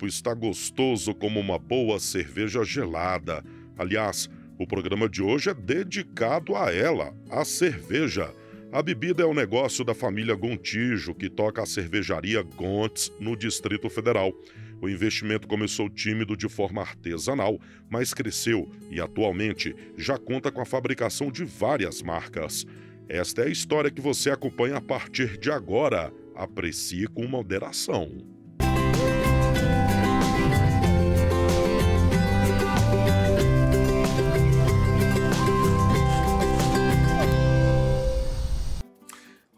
tempo está gostoso como uma boa cerveja gelada. Aliás, o programa de hoje é dedicado a ela, a cerveja. A bebida é o negócio da família Gontijo, que toca a cervejaria Gontes, no Distrito Federal. O investimento começou tímido de forma artesanal, mas cresceu e atualmente já conta com a fabricação de várias marcas. Esta é a história que você acompanha a partir de agora. Aprecie com moderação.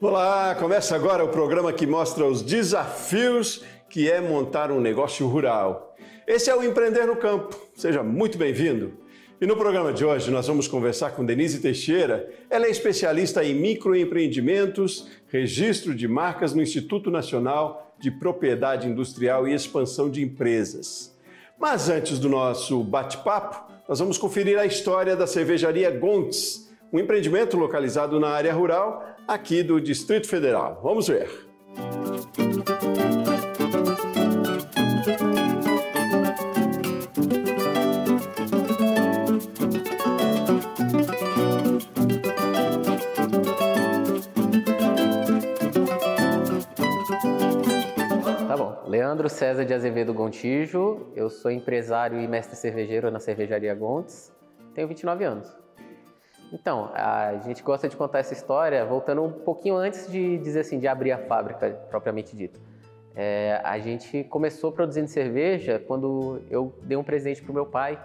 Olá, começa agora o programa que mostra os desafios que é montar um negócio rural. Esse é o Empreender no Campo. Seja muito bem-vindo. E no programa de hoje nós vamos conversar com Denise Teixeira. Ela é especialista em microempreendimentos, registro de marcas no Instituto Nacional de Propriedade Industrial e Expansão de Empresas. Mas antes do nosso bate-papo, nós vamos conferir a história da cervejaria Gontes, um empreendimento localizado na área rural aqui do Distrito Federal. Vamos ver. Tá bom. Leandro César de Azevedo Gontijo, eu sou empresário e mestre cervejeiro na cervejaria Gontes, tenho 29 anos. Então, a gente gosta de contar essa história voltando um pouquinho antes de dizer assim, de abrir a fábrica, propriamente dito. A gente começou produzindo cerveja quando eu dei um presente para o meu pai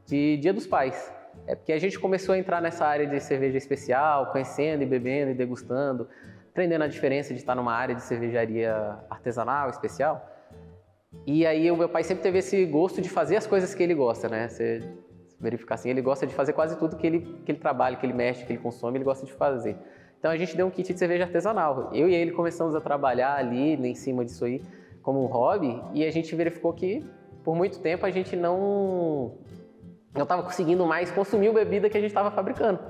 de Dia dos Pais. Porque a gente começou a entrar nessa área de cerveja especial, conhecendo e bebendo e degustando, aprendendo a diferença de estar numa área de cervejaria artesanal, especial. E aí o meu pai sempre teve esse gosto de fazer as coisas que ele gosta, né? Verificar assim, ele gosta de fazer quase tudo que ele trabalha, que ele mexe, que ele consome, ele gosta de fazer. Então a gente deu um kit de cerveja artesanal. Eu e ele começamos a trabalhar ali, em cima disso aí, como um hobby, e a gente verificou que, por muito tempo, a gente não estava conseguindo mais consumir a bebida que a gente estava fabricando.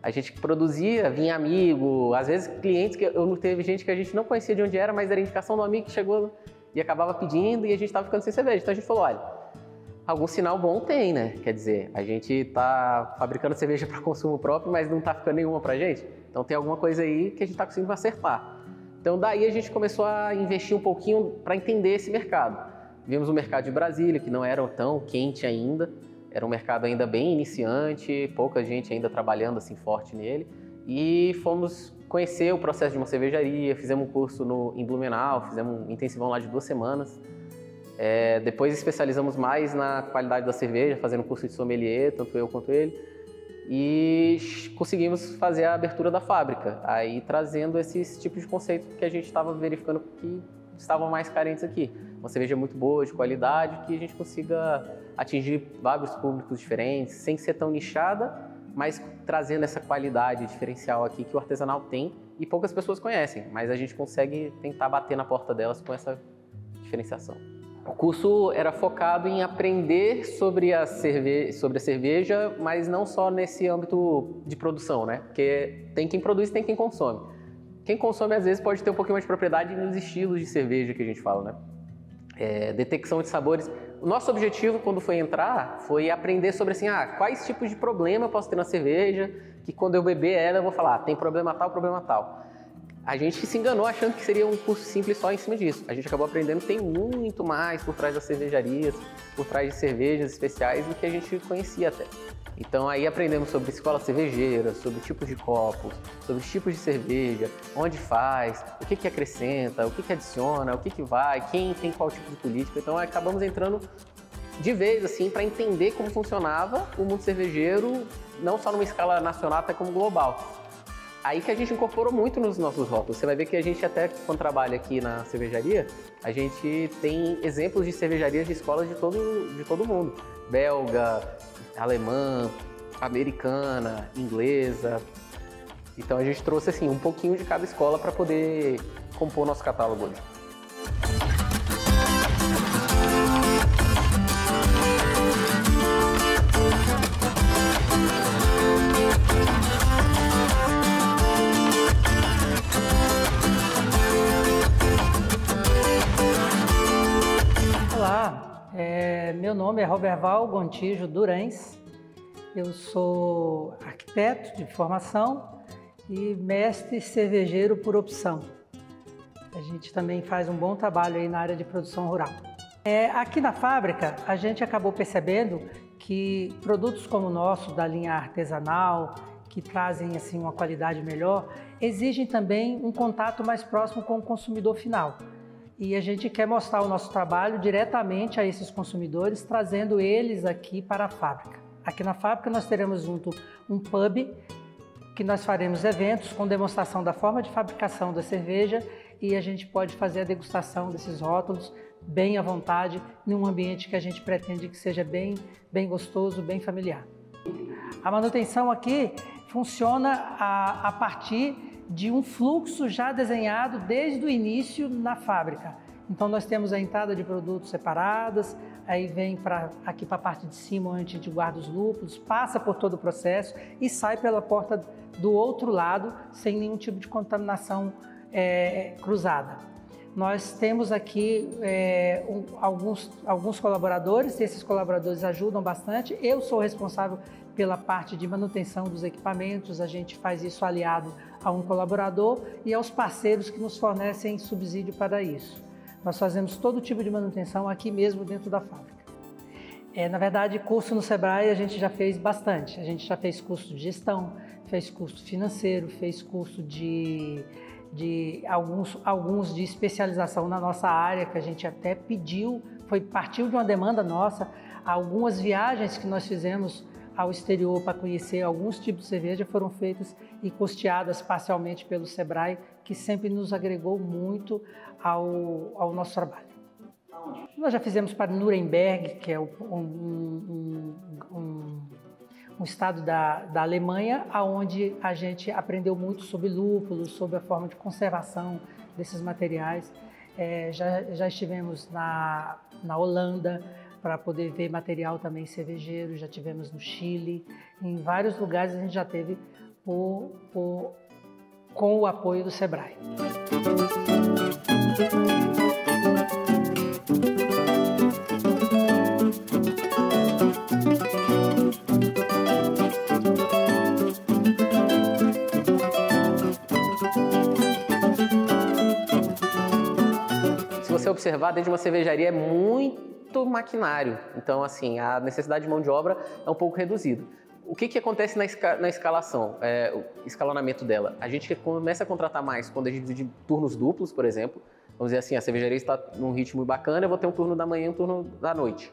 A gente produzia, vinha amigo, às vezes clientes, teve gente que a gente não conhecia de onde era, mas era indicação do amigo que chegou e acabava pedindo, e a gente estava ficando sem cerveja. Então a gente falou, olha, algum sinal bom tem, né? Quer dizer, a gente está fabricando cerveja para consumo próprio, mas não está ficando nenhuma para a gente. Então tem alguma coisa aí que a gente está conseguindo acertar. Então daí a gente começou a investir um pouquinho para entender esse mercado. Vimos o mercado de Brasília, que não era tão quente ainda, era um mercado ainda bem iniciante, pouca gente ainda trabalhando assim forte nele. E fomos conhecer o processo de uma cervejaria, fizemos um curso em Blumenau, fizemos um intensivão lá de 2 semanas. Depois especializamos mais na qualidade da cerveja, fazendo curso de sommelier, tanto eu quanto ele, e conseguimos fazer a abertura da fábrica, aí trazendo esses tipos de conceitos que a gente estava verificando que estavam mais carentes aqui. Uma cerveja muito boa, de qualidade, que a gente consiga atingir vários públicos diferentes, sem ser tão nichada, mas trazendo essa qualidade diferencial aqui que o artesanal tem e poucas pessoas conhecem, mas a gente consegue tentar bater na porta delas com essa diferenciação. O curso era focado em aprender sobre a cerveja, mas não só nesse âmbito de produção, né? Porque tem quem produz e tem quem consome. Quem consome, às vezes, pode ter um pouquinho mais de propriedade nos estilos de cerveja que a gente fala, né? Detecção de sabores. O nosso objetivo, quando foi entrar, foi aprender sobre assim, quais tipos de problema eu posso ter na cerveja, que quando eu beber ela eu vou falar, tem problema tal, problema tal. A gente se enganou achando que seria um curso simples só em cima disso. A gente acabou aprendendo que tem muito mais por trás das cervejarias, por trás de cervejas especiais do que a gente conhecia até. Então aí aprendemos sobre escola cervejeira, sobre tipos de copos, sobre tipos de cerveja, onde faz, o que acrescenta, o que adiciona, o que vai, quem tem qual tipo de política. Então acabamos entrando de vez assim para entender como funcionava o mundo cervejeiro, não só numa escala nacional, até como global. Aí que a gente incorporou muito nos nossos rótulos. Você vai ver que a gente até, quando trabalha aqui na cervejaria, a gente tem exemplos de cervejarias de escolas de todo mundo. Belga, alemã, americana, inglesa. Então a gente trouxe assim, um pouquinho de cada escola para poder compor o nosso catálogo hoje. Olá, nome é Roberval Gontijo Durães, eu sou arquiteto de formação e mestre cervejeiro por opção. A gente também faz um bom trabalho aí na área de produção rural. Aqui na fábrica, a gente acabou percebendo que produtos como o nosso, da linha artesanal, que trazem assim, uma qualidade melhor, exigem também um contato mais próximo com o consumidor final. E a gente quer mostrar o nosso trabalho diretamente a esses consumidores, trazendo eles aqui para a fábrica. Aqui na fábrica nós teremos junto um pub, que nós faremos eventos com demonstração da forma de fabricação da cerveja e a gente pode fazer a degustação desses rótulos bem à vontade, num ambiente que a gente pretende que seja bem gostoso, bem familiar. A manutenção aqui funciona a partir de um fluxo já desenhado desde o início na fábrica. Então nós temos a entrada de produtos separadas, aí vem aqui para a parte de cima onde a gente guarda os lúpulos, passa por todo o processo e sai pela porta do outro lado sem nenhum tipo de contaminação cruzada. Nós temos aqui alguns colaboradores, e esses colaboradores ajudam bastante. Eu sou responsável pela parte de manutenção dos equipamentos, a gente faz isso aliado a um colaborador e aos parceiros que nos fornecem subsídio para isso. Nós fazemos todo tipo de manutenção aqui mesmo dentro da fábrica. Na verdade, curso no Sebrae a gente já fez bastante. A gente já fez curso de gestão, fez curso financeiro, fez curso de alguns de especialização na nossa área, que a gente até pediu, partiu de uma demanda nossa. Algumas viagens que nós fizemos ao exterior para conhecer alguns tipos de cerveja foram feitas e custeadas parcialmente pelo Sebrae, que sempre nos agregou muito ao nosso trabalho. Nós já fizemos para Nuremberg, que é um estado da Alemanha, onde a gente aprendeu muito sobre lúpulos, sobre a forma de conservação desses materiais. Já estivemos na Holanda para poder ver material também cervejeiro, já tivemos no Chile, em vários lugares a gente já teve com o apoio do Sebrae. Se você observar, dentro de uma cervejaria é muito maquinário, então assim, a necessidade de mão de obra é um pouco reduzida. O que acontece na escalação, o escalonamento dela? A gente começa a contratar mais quando a gente divide turnos duplos, por exemplo. Vamos dizer assim, a cervejaria está num ritmo bacana, eu vou ter um turno da manhã e um turno da noite.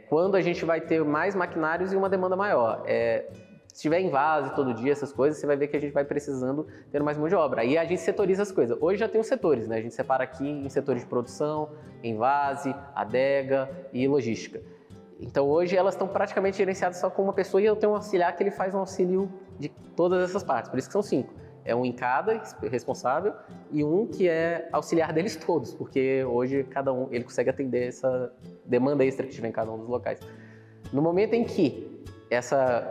Quando a gente vai ter mais maquinários e uma demanda maior. Se tiver invase todo dia, essas coisas, você vai ver que a gente vai precisando ter mais mão de obra. Aí a gente setoriza as coisas. Hoje já tem os setores, né? A gente separa aqui em setores de produção, invase, adega e logística. Então hoje elas estão praticamente gerenciadas só com uma pessoa e eu tenho um auxiliar que ele faz um auxílio de todas essas partes, por isso que são 5. É um em cada responsável e um que é auxiliar deles todos, porque hoje cada um ele consegue atender essa demanda extra que tiver em cada um dos locais. No momento em que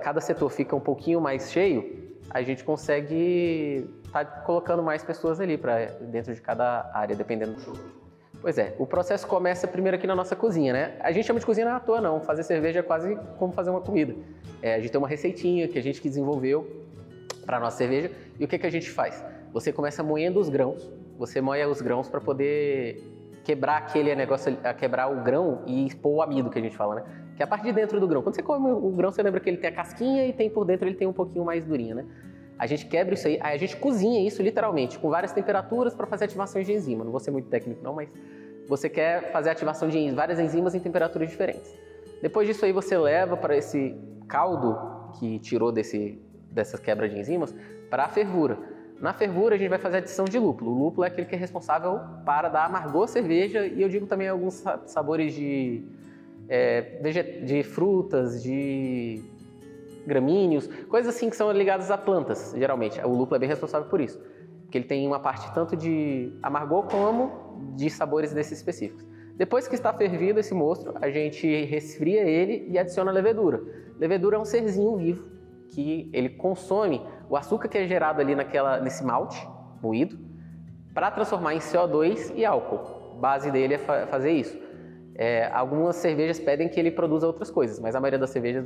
cada setor fica um pouquinho mais cheio, a gente consegue estar colocando mais pessoas ali dentro de cada área, dependendo do show. Pois é, o processo começa primeiro aqui na nossa cozinha, né? A gente chama de cozinha não à toa não, fazer cerveja é quase como fazer uma comida. A gente tem uma receitinha que a gente desenvolveu para a nossa cerveja e o que a gente faz? Você começa moendo os grãos, você moe os grãos para poder quebrar aquele negócio, quebrar o grão e expor o amido que a gente fala, né? Que é a parte de dentro do grão. Quando você come o grão, você lembra que ele tem a casquinha e tem por dentro ele tem um pouquinho mais durinho, né? A gente quebra isso aí a gente cozinha isso literalmente, com várias temperaturas para fazer ativações de enzima. Não vou ser muito técnico não, mas você quer fazer ativação de várias enzimas em temperaturas diferentes. Depois disso aí você leva para esse caldo que tirou dessa quebra de enzimas para a fervura. Na fervura a gente vai fazer a adição de lúpulo. O lúpulo é aquele que é responsável para dar amargor à cerveja e eu digo também alguns sabores de frutas, de gramíneos, coisas assim que são ligadas a plantas, geralmente. O lúpulo é bem responsável por isso, porque ele tem uma parte tanto de amargor como de sabores desses específicos. Depois que está fervido esse mosto, a gente resfria ele e adiciona levedura. Levedura é um serzinho vivo que ele consome o açúcar que é gerado ali nesse malte moído para transformar em CO2 e álcool. A base dele é fazer isso. Algumas cervejas pedem que ele produza outras coisas, mas a maioria das cervejas,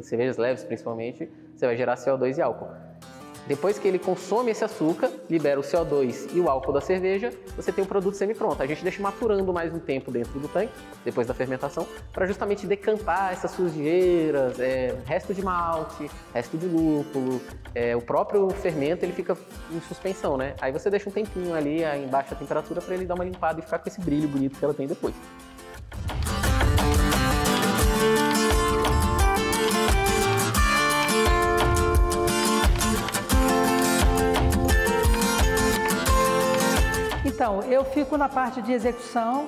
cervejas leves principalmente, você vai gerar CO2 e álcool. Depois que ele consome esse açúcar, libera o CO2 e o álcool da cerveja, você tem um produto semi-pronto. A gente deixa maturando mais um tempo dentro do tanque, depois da fermentação, para justamente decantar essas sujeiras, resto de malte, resto de lúpulo, o próprio fermento ele fica em suspensão, né? Aí você deixa um tempinho ali em baixa temperatura para ele dar uma limpada e ficar com esse brilho bonito que ela tem depois. Então, eu fico na parte de execução,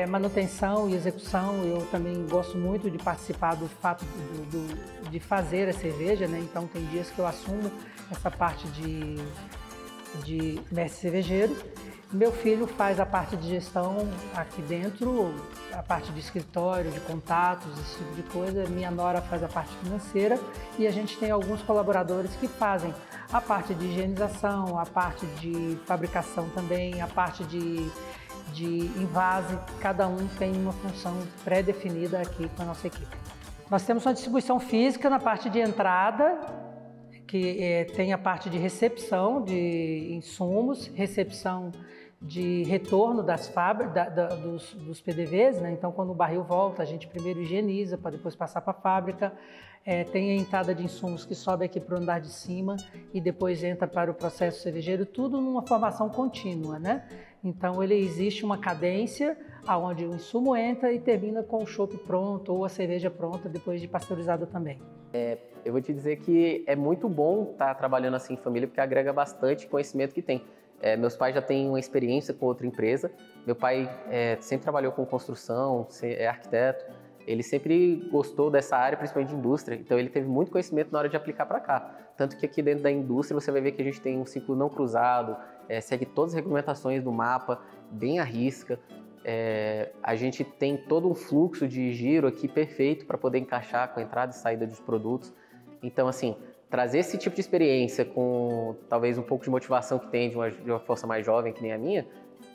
manutenção e execução. Eu também gosto muito de participar do fato de fazer a cerveja, né? Então, tem dias que eu assumo essa parte de mestre cervejeiro. Meu filho faz a parte de gestão aqui dentro, a parte de escritório, de contatos, esse tipo de coisa. Minha nora faz a parte financeira e a gente tem alguns colaboradores que fazem a parte de higienização, a parte de fabricação também, a parte de envase. Cada um tem uma função pré-definida aqui com a nossa equipe. Nós temos uma distribuição física na parte de entrada, que tem a parte de recepção de insumos, recepção de retorno das fábricas, dos PDVs, né? Então, quando o barril volta, a gente primeiro higieniza para depois passar para a fábrica. Tem a entrada de insumos que sobe aqui para o andar de cima e depois entra para o processo cervejeiro, tudo numa formação contínua, né? Então, existe uma cadência onde o insumo entra e termina com o chopp pronto ou a cerveja pronta, depois de pasteurizada também. Eu vou te dizer que é muito bom estar trabalhando assim em família, porque agrega bastante conhecimento que tem. Meus pais já têm uma experiência com outra empresa. Meu pai sempre trabalhou com construção, é arquiteto. Ele sempre gostou dessa área, principalmente de indústria. Então, ele teve muito conhecimento na hora de aplicar para cá. Tanto que aqui dentro da indústria, você vai ver que a gente tem um ciclo não cruzado, segue todas as regulamentações do mapa, bem à risca. A gente tem todo um fluxo de giro aqui perfeito para poder encaixar com a entrada e saída dos produtos. Então, assim, trazer esse tipo de experiência com talvez um pouco de motivação que tem de uma força mais jovem que nem a minha,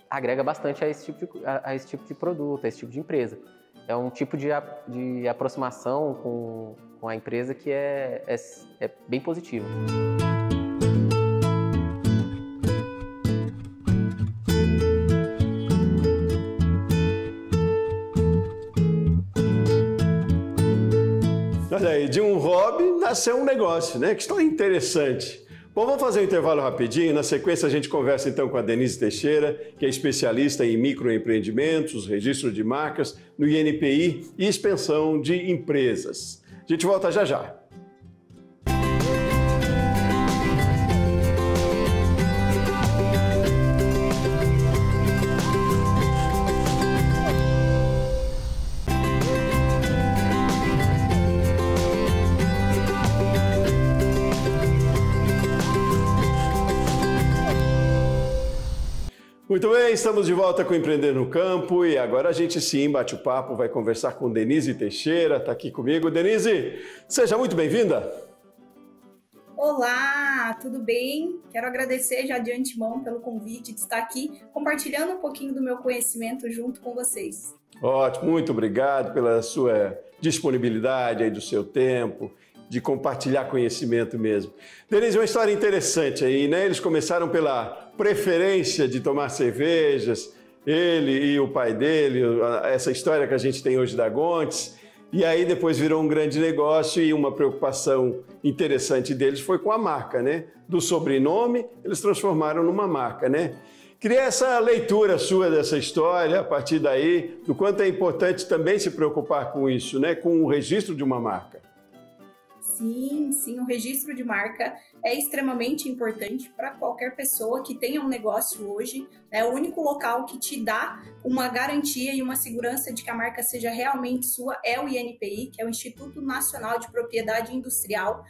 agrega bastante a esse tipo de produto, a esse tipo de empresa. É um tipo de aproximação com a empresa que é bem positivo. Olha aí, de um hobby nasceu um negócio, né? Que história interessante. Bom, vamos fazer um intervalo rapidinho. Na sequência, a gente conversa então com a Denise Teixeira, que é especialista em microempreendimentos, registro de marcas no INPI e expansão de empresas. A gente volta já já. Muito bem, estamos de volta com Empreender no Campo e agora a gente sim bate o papo, vai conversar com Denise Teixeira, está aqui comigo. Denise, seja muito bem-vinda. Olá, tudo bem? Quero agradecer já de antemão pelo convite de estar aqui compartilhando um pouquinho do meu conhecimento junto com vocês. Ótimo, muito obrigado pela sua disponibilidade aí do seu tempo, de compartilhar conhecimento mesmo. Denise, uma história interessante aí, né? Eles começaram pela preferência de tomar cervejas, ele e o pai dele, essa história que a gente tem hoje da Gontes, e aí depois virou um grande negócio e uma preocupação interessante deles foi com a marca, né? Do sobrenome, eles transformaram numa marca, né? Queria essa leitura sua dessa história, a partir daí, do quanto é importante também se preocupar com isso, né? Com o registro de uma marca. Sim, o registro de marca é extremamente importante para qualquer pessoa que tenha um negócio hoje. É o único local que te dá uma garantia e uma segurança de que a marca seja realmente sua é o INPI, que é o Instituto Nacional de Propriedade Industrial,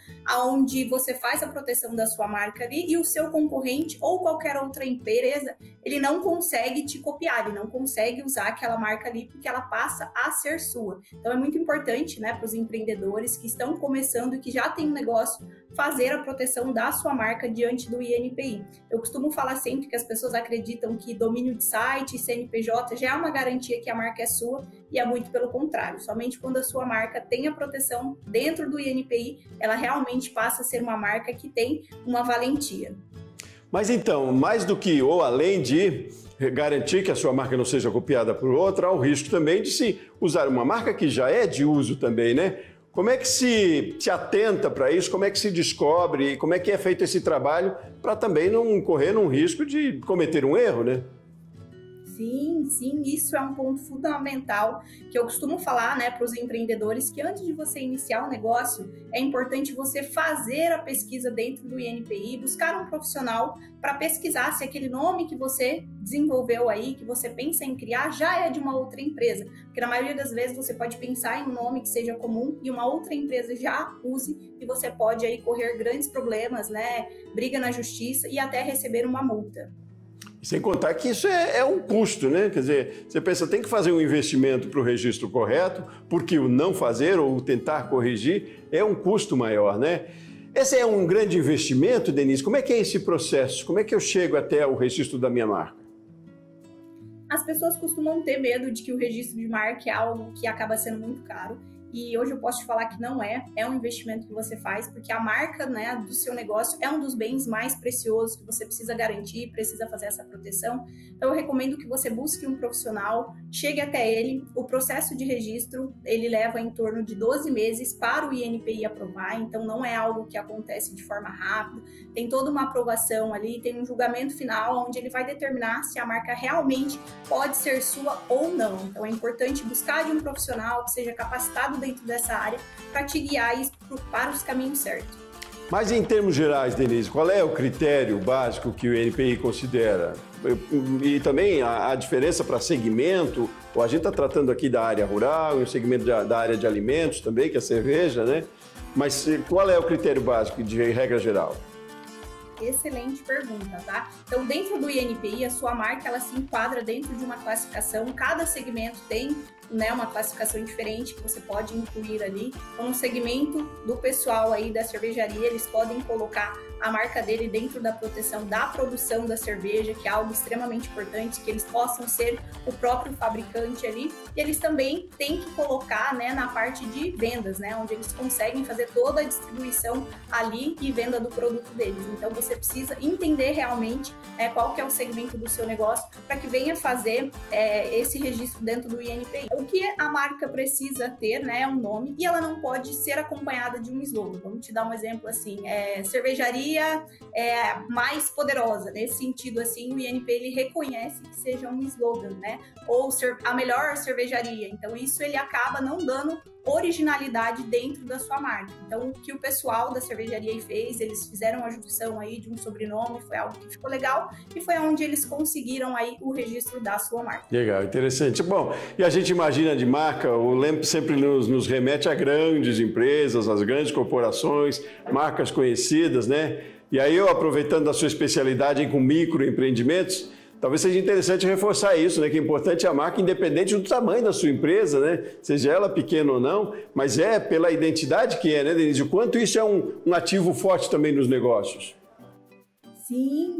onde você faz a proteção da sua marca ali e o seu concorrente ou qualquer outra empresa, ele não consegue te copiar, ele não consegue usar aquela marca ali porque ela passa a ser sua. Então é muito importante, né, para os empreendedores que estão começando iniciando e que já tem um negócio, fazer a proteção da sua marca diante do INPI. Eu costumo falar sempre que as pessoas acreditam que domínio de site e CNPJ já é uma garantia que a marca é sua, e é muito pelo contrário. Somente quando a sua marca tem a proteção dentro do INPI, ela realmente passa a ser uma marca que tem uma valentia. Mas então, mais do que ou além de garantir que a sua marca não seja copiada por outra, há o risco também de se usar uma marca que já é de uso também, né? Como é que se atenta para isso? Como é que se descobre? Como é que é feito esse trabalho para também não correr num risco de cometer um erro, né? Sim, isso é um ponto fundamental que eu costumo falar, né, para os empreendedores, que antes de você iniciar o negócio, é importante você fazer a pesquisa dentro do INPI, buscar um profissional para pesquisar se aquele nome que você desenvolveu aí, que você pensa em criar, já é de uma outra empresa. Porque na maioria das vezes você pode pensar em um nome que seja comum e uma outra empresa já use, e você pode aí correr grandes problemas, né, briga na justiça e até receber uma multa. Sem contar que isso é um custo, né? Quer dizer, você pensa, tem que fazer um investimento para o registro correto, porque o não fazer ou tentar corrigir é um custo maior, né? Esse é um grande investimento, Denise. Como é que é esse processo? Como é que eu chego até o registro da minha marca? As pessoas costumam ter medo de que o registro de marca é algo que acaba sendo muito caro. E hoje eu posso te falar que não é um investimento que você faz, porque a marca, né, do seu negócio é um dos bens mais preciosos que você precisa garantir, precisa fazer essa proteção. Então eu recomendo que você busque um profissional, chegue até ele. O processo de registro, ele leva em torno de 12 meses para o INPI aprovar, então não é algo que acontece de forma rápida, tem toda uma aprovação ali, tem um julgamento final onde ele vai determinar se a marca realmente pode ser sua ou não. Então é importante buscar de um profissional que seja capacitado dentro dessa área para te guiar para os caminhos certos. Mas em termos gerais, Denise, qual é o critério básico que o INPI considera? E também a diferença para segmento, a gente está tratando aqui da área rural, e o segmento da área de alimentos também, que é a cerveja, né? Mas qual é o critério básico de regra geral? Excelente pergunta, tá? Então, dentro do INPI, a sua marca, ela se enquadra dentro de uma classificação, cada segmento tem, né, uma classificação diferente que você pode incluir ali. Então, no segmento do pessoal aí da cervejaria, eles podem colocar a marca dele dentro da proteção da produção da cerveja, que é algo extremamente importante, que eles possam ser o próprio fabricante ali. E eles também têm que colocar, né, na parte de vendas, né, onde eles conseguem fazer toda a distribuição ali e venda do produto deles. Então, você precisa entender realmente qual que é o segmento do seu negócio para que venha fazer esse registro dentro do INPI. O que a marca precisa ter, né, é um nome, e ela não pode ser acompanhada de um slogan. Vamos te dar um exemplo assim, cervejaria mais poderosa. Nesse sentido, assim, o INPI ele reconhece que seja um slogan, né? Ou a melhor cervejaria. Então, isso ele acaba não dando originalidade dentro da sua marca. Então, o que o pessoal da cervejaria fez, eles fizeram a junção aí de um sobrenome, foi algo que ficou legal e foi onde eles conseguiram aí o registro da sua marca. Legal, interessante. Bom, e a gente imagina de marca, o LEMP sempre nos remete a grandes empresas, as grandes corporações, marcas conhecidas, né? E aí eu, aproveitando a sua especialidade com microempreendimentos, talvez seja interessante reforçar isso, né? Que é importante a marca, independente do tamanho da sua empresa, né? Seja ela pequena ou não, mas é pela identidade que é, né, Denise? O quanto isso é um ativo forte também nos negócios.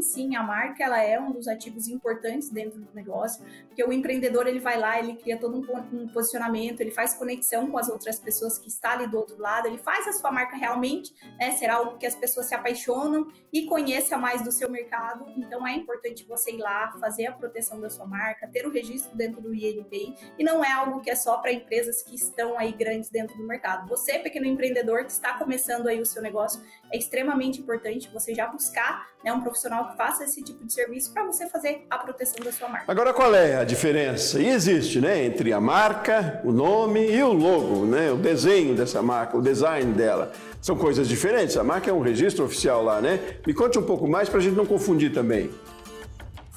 Sim, a marca ela é um dos ativos importantes dentro do negócio, porque o empreendedor ele vai lá, ele cria todo um posicionamento, ele faz conexão com as outras pessoas que estão ali do outro lado, ele faz a sua marca realmente, né, ser algo que as pessoas se apaixonam e conheçam mais do seu mercado. Então é importante você ir lá, fazer a proteção da sua marca, ter o registro dentro do INPI, e não é algo que é só para empresas que estão aí grandes dentro do mercado. Você, pequeno empreendedor que está começando aí o seu negócio, é extremamente importante você já buscar, né, um profissional que faça esse tipo de serviço para você fazer a proteção da sua marca. Agora, qual é a diferença? E existe, né, entre a marca, o nome e o logo, né, o desenho dessa marca, o design dela. São coisas diferentes. A marca é um registro oficial lá, né? Me conte um pouco mais para a gente não confundir também.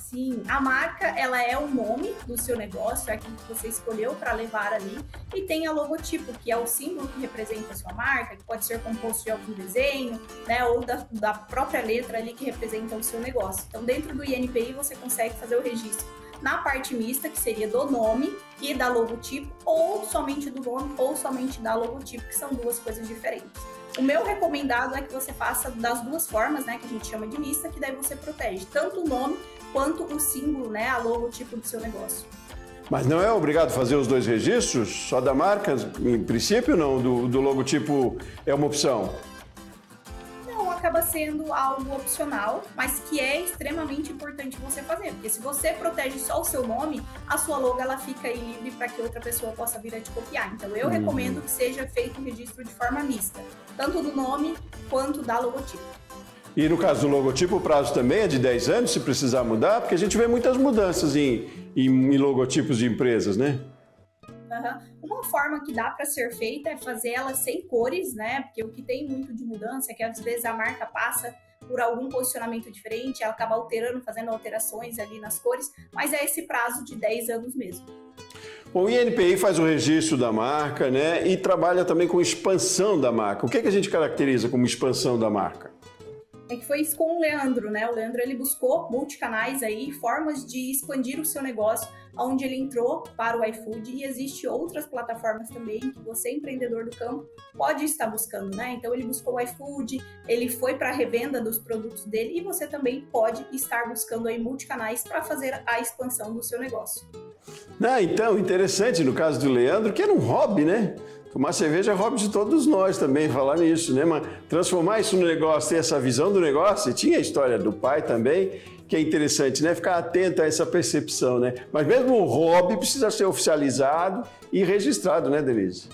Sim, a marca, ela é o nome do seu negócio, é aquilo que você escolheu para levar ali, e tem a logotipo, que é o símbolo que representa a sua marca, que pode ser composto de algum desenho, né, ou da própria letra ali que representa o seu negócio. Então, dentro do INPI, você consegue fazer o registro na parte mista, que seria do nome e da logotipo, ou somente do nome, ou somente da logotipo, que são duas coisas diferentes. O meu recomendado é que você faça das duas formas, né, que a gente chama de mista, que daí você protege tanto o nome quanto o símbolo, né, a logotipo do seu negócio. Mas não é obrigado a fazer os 2 registros? Só da marca? Em princípio, não. Do logotipo é uma opção? Não, acaba sendo algo opcional, mas que é extremamente importante você fazer. Porque se você protege só o seu nome, a sua logo ela fica aí livre para que outra pessoa possa vir a te copiar. Então, eu recomendo que seja feito um registro de forma mista, tanto do nome quanto da logotipo. E no caso do logotipo, o prazo também é de 10 anos, se precisar mudar? Porque a gente vê muitas mudanças em logotipos de empresas, né? Uma forma que dá para ser feita é fazer ela sem cores, né? Porque o que tem muito de mudança é que às vezes a marca passa por algum posicionamento diferente, ela acaba alterando, fazendo alterações ali nas cores, mas é esse prazo de 10 anos mesmo. Bom, o INPI faz o registro da marca, né? E trabalha também com expansão da marca. O que a gente caracteriza como expansão da marca? É que foi isso com o Leandro, né? O Leandro, ele buscou multicanais aí, formas de expandir o seu negócio, onde ele entrou para o iFood, e existe outras plataformas também que você, empreendedor do campo, pode estar buscando, né? Então ele buscou o iFood, ele foi para a revenda dos produtos dele, e você também pode estar buscando aí multicanais para fazer a expansão do seu negócio. Então, interessante no caso do Leandro, que era um hobby, né? Tomar cerveja é hobby de todos nós também, falar nisso, né? Mas transformar isso no negócio, ter essa visão do negócio, e tinha a história do pai também, que é interessante, né? Ficar atento a essa percepção, né? Mas mesmo o hobby precisa ser oficializado e registrado, né, Denise?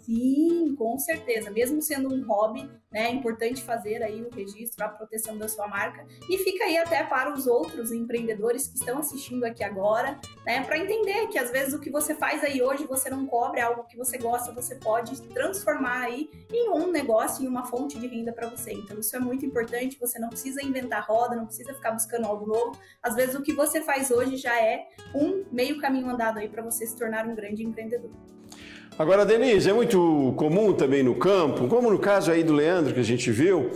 Sim, com certeza. Mesmo sendo um hobby, né, é importante fazer aí o registro, a proteção da sua marca. E fica aí até para os outros empreendedores que estão assistindo aqui agora, né, para entender que às vezes o que você faz aí hoje você não cobre, algo que você gosta, você pode transformar aí em um negócio, em uma fonte de renda para você. Então isso é muito importante, você não precisa inventar roda, não precisa ficar buscando algo novo. Às vezes o que você faz hoje já é um meio caminho andado aí para você se tornar um grande empreendedor. Agora, Denise, é muito comum também no campo, como no caso aí do Leandro que a gente viu,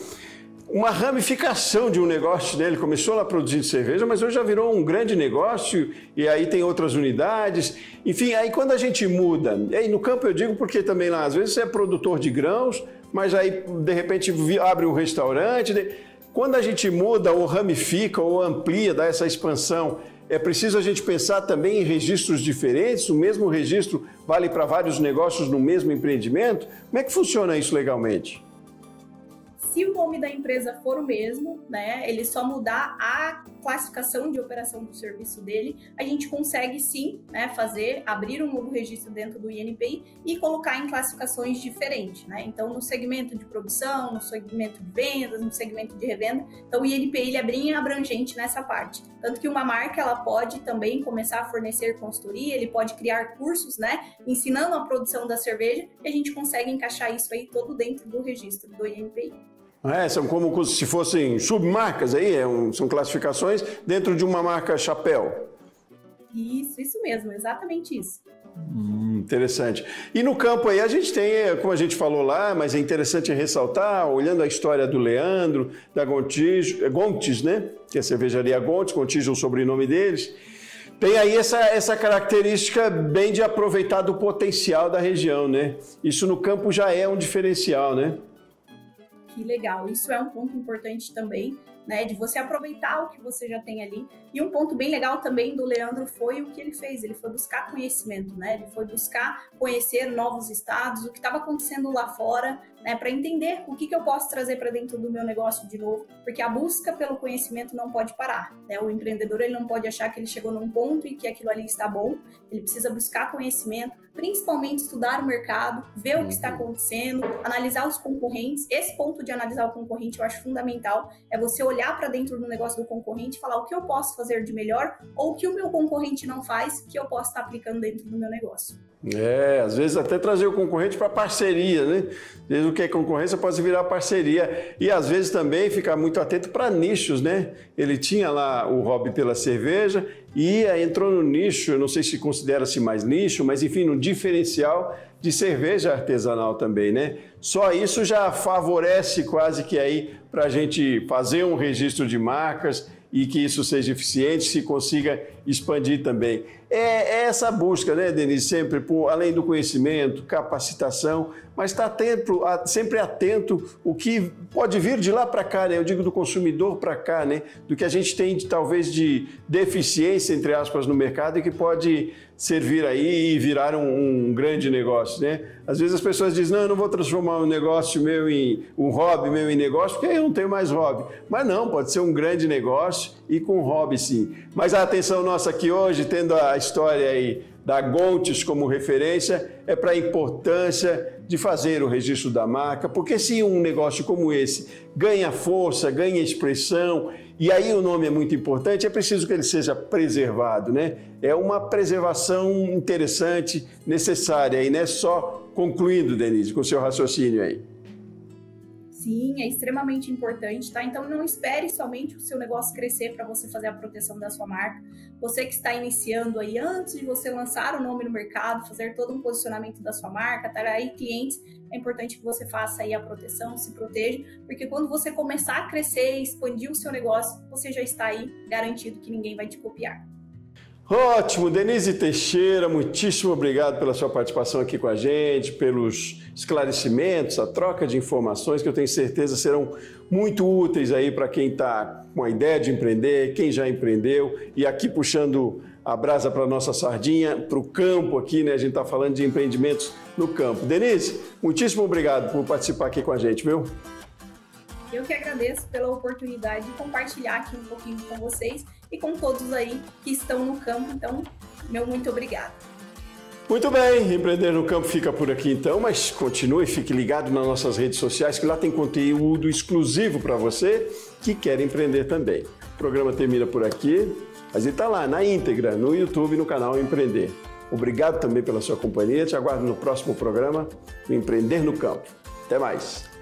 uma ramificação de um negócio dele. Começou lá produzindo cerveja, mas hoje já virou um grande negócio e aí tem outras unidades. Enfim, aí quando a gente muda, e aí no campo eu digo porque também lá às vezes você é produtor de grãos, mas aí de repente abre um restaurante. Quando a gente muda ou ramifica ou amplia, dá essa expansão, é preciso a gente pensar também em registros diferentes? O mesmo registro vale para vários negócios no mesmo empreendimento? Como é que funciona isso legalmente? Se o nome da empresa for o mesmo, né, ele só mudar a classificação de operação do serviço dele, a gente consegue sim, né, abrir um novo registro dentro do INPI e colocar em classificações diferentes, né? Então, no segmento de produção, no segmento de vendas, no segmento de revenda, então o INPI ele é bem abrangente nessa parte. Tanto que uma marca ela pode também começar a fornecer consultoria, ele pode criar cursos, né, ensinando a produção da cerveja, e a gente consegue encaixar isso aí todo dentro do registro do INPI. São como se fossem submarcas aí, são classificações dentro de uma marca chapéu. Isso mesmo, exatamente isso. Interessante. E no campo aí a gente tem, como a gente falou lá, mas é interessante ressaltar, olhando a história do Leandro, da Gontes, né? Que é a cervejaria Gontes, Gontijo é o sobrenome deles. Tem aí essa característica bem de aproveitar do potencial da região, né? Isso no campo já é um diferencial, né? Que legal, isso é um ponto importante também, né, de você aproveitar o que você já tem ali. E um ponto bem legal também do Leandro foi o que ele fez, ele foi buscar conhecimento, né, ele foi buscar conhecer novos estados, o que estava acontecendo lá fora, né, para entender o que eu posso trazer para dentro do meu negócio de novo, porque a busca pelo conhecimento não pode parar, né, o empreendedor ele não pode achar que ele chegou num ponto e que aquilo ali está bom, ele precisa buscar conhecimento, principalmente estudar o mercado, ver o que está acontecendo, analisar os concorrentes. Esse ponto de analisar o concorrente eu acho fundamental, é você olhar para dentro do negócio do concorrente e falar o que eu posso fazer de melhor ou o que o meu concorrente não faz que eu posso estar aplicando dentro do meu negócio. Às vezes até trazer o concorrente para parceria, né? Às vezes o que é concorrência pode virar parceria. E às vezes também ficar muito atento para nichos, né? Ele tinha lá o hobby pela cerveja e entrou no nicho, eu não sei se considera-se mais nicho, mas enfim, no diferencial de cerveja artesanal também, né? Só isso já favorece quase que aí para a gente fazer um registro de marcas e que isso seja eficiente, se consiga expandir também. É essa busca, né, Denise, sempre por além do conhecimento, capacitação, mas está sempre atento o que pode vir de lá para cá, né? Eu digo do consumidor para cá, né? Do que a gente tem talvez de deficiência, entre aspas, no mercado e que pode servir aí e virar um grande negócio, né? Às vezes as pessoas dizem, não, eu não vou transformar um negócio meu um hobby meu em negócio, porque eu não tenho mais hobby. Mas não, pode ser um grande negócio e com hobby sim. Mas a atenção nossa aqui hoje, tendo a história aí da Gontes como referência, é para a importância de fazer o registro da marca, porque se um negócio como esse ganha força, ganha expressão, e aí o nome é muito importante, é preciso que ele seja preservado, né? É uma preservação interessante, necessária, e não é só concluindo, Denise, com o seu raciocínio aí. Sim, é extremamente importante, tá? Então não espere somente o seu negócio crescer para você fazer a proteção da sua marca. Você que está iniciando aí, antes de você lançar o nome no mercado, fazer todo um posicionamento da sua marca, ter aí clientes, é importante que você faça aí a proteção, se proteja, porque quando você começar a crescer e expandir o seu negócio, você já está aí garantido que ninguém vai te copiar. Ótimo, Denise Teixeira, muitíssimo obrigado pela sua participação aqui com a gente, pelos esclarecimentos, a troca de informações que eu tenho certeza serão muito úteis aí para quem está com a ideia de empreender, quem já empreendeu e aqui puxando a brasa para a nossa sardinha, para o campo aqui, né? A gente está falando de empreendimentos no campo. Denise, muitíssimo obrigado por participar aqui com a gente, viu? Eu que agradeço pela oportunidade de compartilhar aqui um pouquinho com vocês e com todos aí que estão no campo. Então, meu muito obrigado. Muito bem, Empreender no Campo fica por aqui então, mas continue, fique ligado nas nossas redes sociais que lá tem conteúdo exclusivo para você que quer empreender também. O programa termina por aqui, mas ele está lá na íntegra, no YouTube, no canal Empreender. Obrigado também pela sua companhia, te aguardo no próximo programa do Empreender no Campo. Até mais!